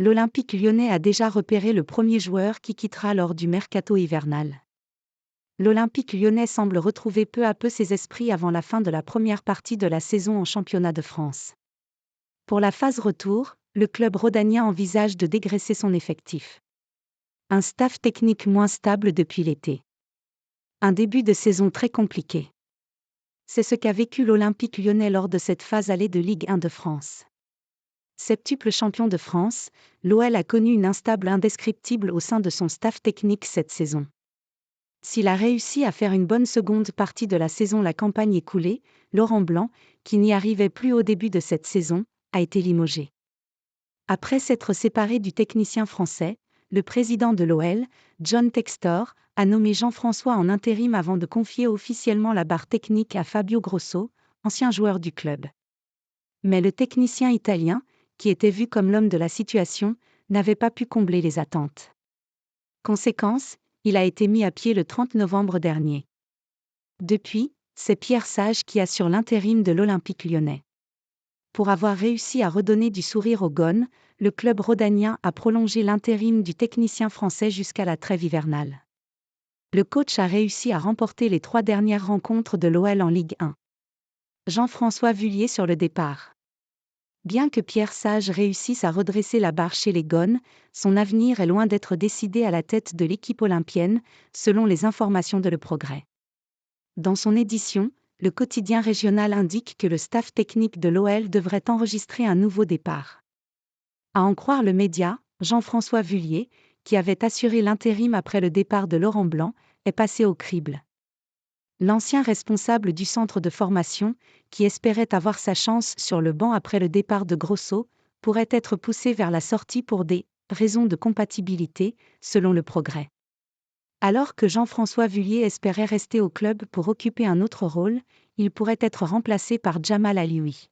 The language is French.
l'Olympique lyonnais a déjà repéré le premier joueur qui quittera lors du mercato hivernal. L'Olympique lyonnais semble retrouver peu à peu ses esprits avant la fin de la première partie de la saison en championnat de France. Pour la phase retour, le club rhodanien envisage de dégraisser son effectif. Un staff technique moins stable depuis l'été. Un début de saison très compliqué. C'est ce qu'a vécu l'Olympique lyonnais lors de cette phase allée de Ligue 1 de France. Septuple champion de France, l'OL a connu une instable indescriptible au sein de son staff technique cette saison. S'il a réussi à faire une bonne seconde partie de la saison la campagne écoulée, Laurent Blanc, qui n'y arrivait plus au début de cette saison, a été limogé. Après s'être séparé du technicien français, le président de l'OL, John Textor, a nommé Jean-François en intérim avant de confier officiellement la barre technique à Fabio Grosso, ancien joueur du club. Mais le technicien italien, qui était vu comme l'homme de la situation, n'avait pas pu combler les attentes. Conséquence, il a été mis à pied le 30 novembre dernier. Depuis, c'est Pierre Sage qui assure l'intérim de l'Olympique lyonnais. Pour avoir réussi à redonner du sourire aux Gones, le club rhodanien a prolongé l'intérim du technicien français jusqu'à la trêve hivernale. Le coach a réussi à remporter les 3 dernières rencontres de l'OL en Ligue 1. Jean-François Vullier sur le départ. Bien que Pierre Sage réussisse à redresser la barre chez les Gones, son avenir est loin d'être décidé à la tête de l'équipe olympienne, selon les informations de Le Progrès. Dans son édition, le quotidien régional indique que le staff technique de l'OL devrait enregistrer un nouveau départ. À en croire le média, Jean-François Vullier, qui avait assuré l'intérim après le départ de Laurent Blanc, est passé au crible. L'ancien responsable du centre de formation, qui espérait avoir sa chance sur le banc après le départ de Grosso, pourrait être poussé vers la sortie pour des raisons de compatibilité, selon Le Progrès. Alors que Jean-François Vullier espérait rester au club pour occuper un autre rôle, il pourrait être remplacé par Jamal Alioui.